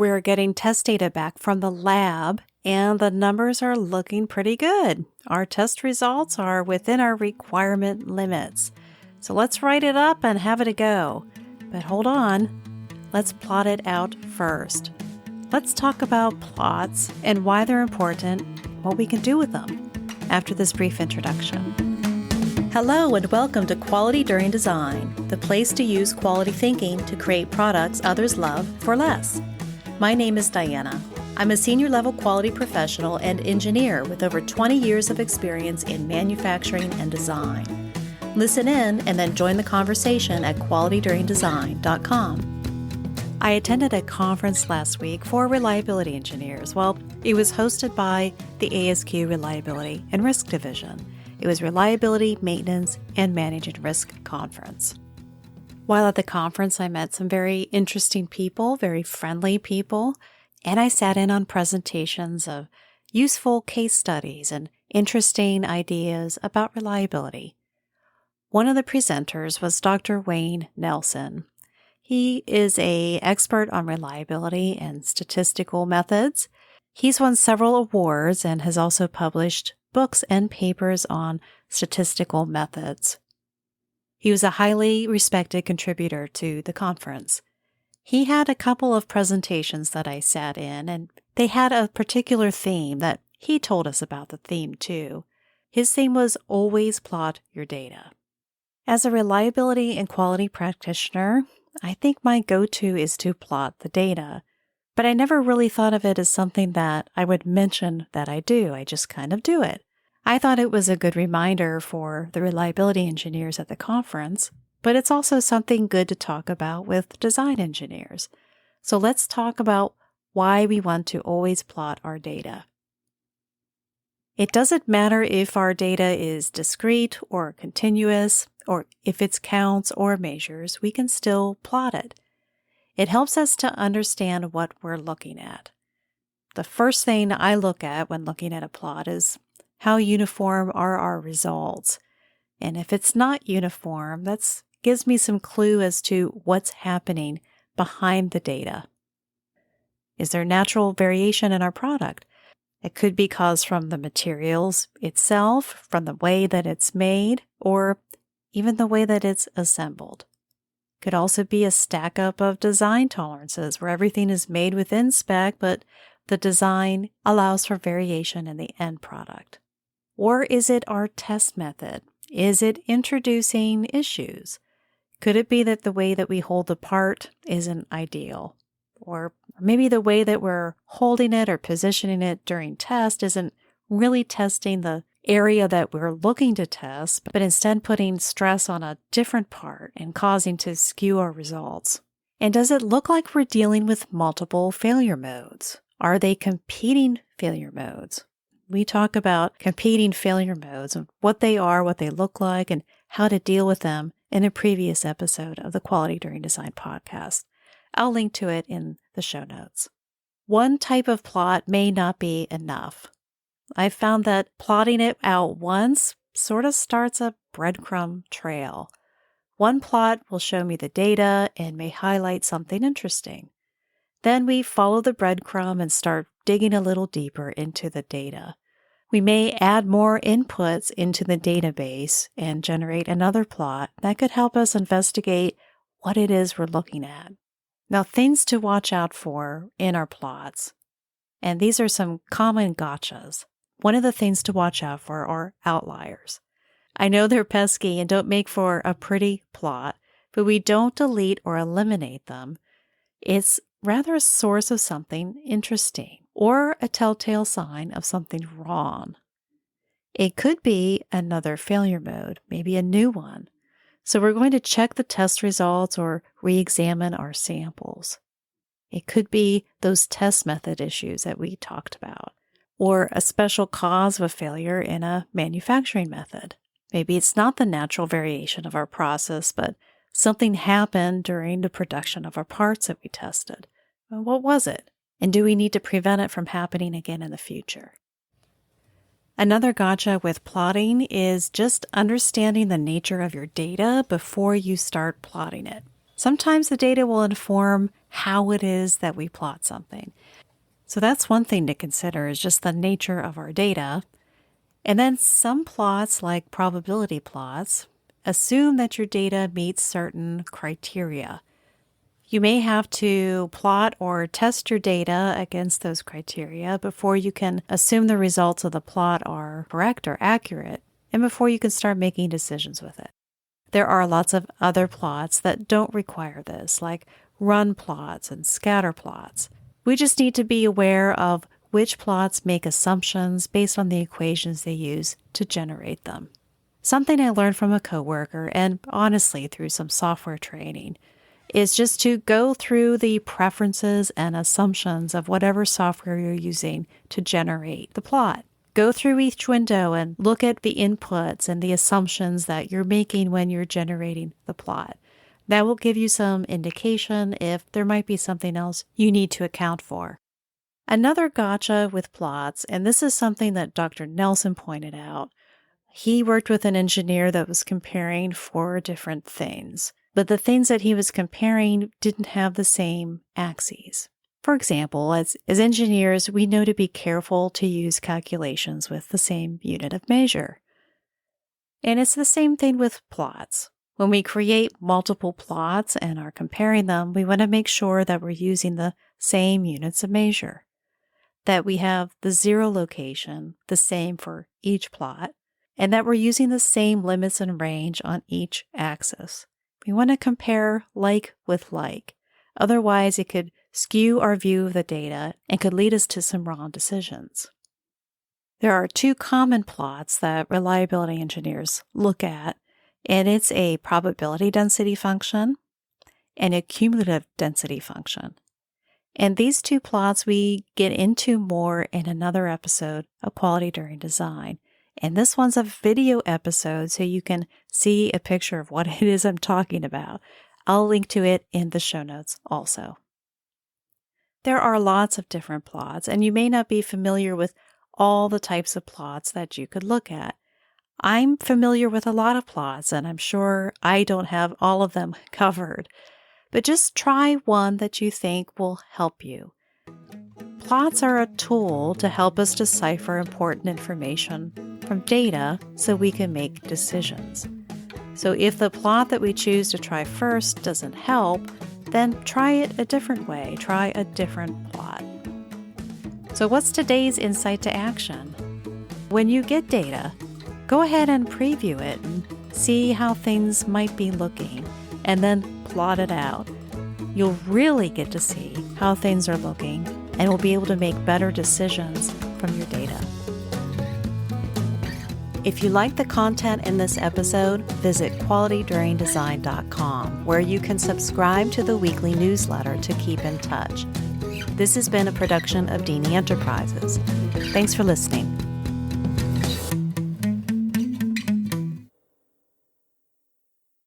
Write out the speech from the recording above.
We're getting test data back from the lab, and the numbers are looking pretty good. Our test results are within our requirement limits. So let's write it up and have it a go. But hold on, let's plot it out first. Let's talk about plots and why they're important, what we can do with them, after this brief introduction. Hello and welcome to Quality During Design, the place to use quality thinking to create products others love for less. My name is DIANNA. I'm a senior level quality professional and engineer with over 20 years of experience in manufacturing and design. Listen in and then join the conversation at qualityduringdesign.com. I attended a conference last week for reliability engineers. Well, it was hosted by the ASQ Reliability and Risk Division. It was Reliability, Maintenance, and Managing Risk Conference. While at the conference, I met some very interesting people, very friendly people, and I sat in on presentations of useful case studies and interesting ideas about reliability. One of the presenters was Dr. Wayne Nelson. He is an expert on reliability and statistical methods. He's won several awards and has also published books and papers on statistical methods. He was a highly respected contributor to the conference. He had a couple of presentations that I sat in, and they had a particular theme that he told us about the theme too. His theme was always plot your data. As a reliability and quality practitioner, I think my go-to is to plot the data, but I never really thought of it as something that I would mention that I do. I just kind of do it. I thought it was a good reminder for the reliability engineers at the conference, but it's also something good to talk about with design engineers. So let's talk about why we want to always plot our data. It doesn't matter if our data is discrete or continuous, or if it's counts or measures, we can still plot it. It helps us to understand what we're looking at. The first thing I look at when looking at a plot is how uniform are our results. And if it's not uniform, that gives me some clue as to what's happening behind the data. Is there natural variation in our product? It could be caused from the materials itself, from the way that it's made, or even the way that it's assembled. Could also be a stack up of design tolerances where everything is made within spec, but the design allows for variation in the end product. Or is it our test method? Is it introducing issues? Could it be that the way that we hold the part isn't ideal? Or maybe the way that we're holding it or positioning it during test isn't really testing the area that we're looking to test, but instead putting stress on a different part and causing to skew our results. And does it look like we're dealing with multiple failure modes? Are they competing failure modes? We talk about competing failure modes and what they are, what they look like, and how to deal with them in a previous episode of the Quality During Design podcast. I'll link to it in the show notes. One type of plot may not be enough. I've found that plotting it out once sort of starts a breadcrumb trail. One plot will show me the data and may highlight something interesting. Then we follow the breadcrumb and start digging a little deeper into the data. We may add more inputs into the database and generate another plot that could help us investigate what it is we're looking at. Now, things to watch out for in our plots, and these are some common gotchas. One of the things to watch out for are outliers. I know they're pesky and don't make for a pretty plot, but we don't delete or eliminate them. It's rather a source of something interesting or a telltale sign of something wrong. It could be another failure mode, maybe a new one. So we're going to check the test results or re-examine our samples. It could be those test method issues that we talked about, or a special cause of a failure in a manufacturing method. Maybe it's not the natural variation of our process, but something happened during the production of our parts that we tested. Well, what was it? And do we need to prevent it from happening again in the future? Another gotcha with plotting is just understanding the nature of your data before you start plotting it. Sometimes the data will inform how it is that we plot something. So that's one thing to consider, is just the nature of our data. And then some plots, like probability plots, assume that your data meets certain criteria. You may have to plot or test your data against those criteria before you can assume the results of the plot are correct or accurate, and before you can start making decisions with it. There are lots of other plots that don't require this, like run plots and scatter plots. We just need to be aware of which plots make assumptions based on the equations they use to generate them. Something I learned from a coworker, and honestly through some software training, is just to go through the preferences and assumptions of whatever software you're using to generate the plot. Go through each window and look at the inputs and the assumptions that you're making when you're generating the plot. That will give you some indication if there might be something else you need to account for. Another gotcha with plots, and this is something that Dr. Nelson pointed out, he worked with an engineer that was comparing 4 different things, but the things that he was comparing didn't have the same axes. For example, as engineers, we know to be careful to use calculations with the same unit of measure. And it's the same thing with plots. When we create multiple plots and are comparing them, we want to make sure that we're using the same units of measure, that we have the 0 location the same for each plot, and that we're using the same limits and range on each axis. We want to compare like with like. Otherwise, it could skew our view of the data and could lead us to some wrong decisions. There are 2 common plots that reliability engineers look at, and it's a probability density function and a cumulative density function. And these 2 plots we get into more in another episode of Quality During Design. And this one's a video episode, so you can see a picture of what it is I'm talking about. I'll link to it in the show notes also. There are lots of different plots, and you may not be familiar with all the types of plots that you could look at. I'm familiar with a lot of plots, and I'm sure I don't have all of them covered. But just try one that you think will help you. Plots are a tool to help us decipher important information from data so we can make decisions. So if the plot that we choose to try first doesn't help, then try it a different way. Try a different plot. So what's today's insight to action? When you get data, go ahead and preview it and see how things might be looking, and then plot it out. You'll really get to see how things are looking, and will be able to make better decisions from your data. If you like the content in this episode, visit qualityduringdesign.com, where you can subscribe to the weekly newsletter to keep in touch. This has been a production of DIANNA Enterprises. Thanks for listening.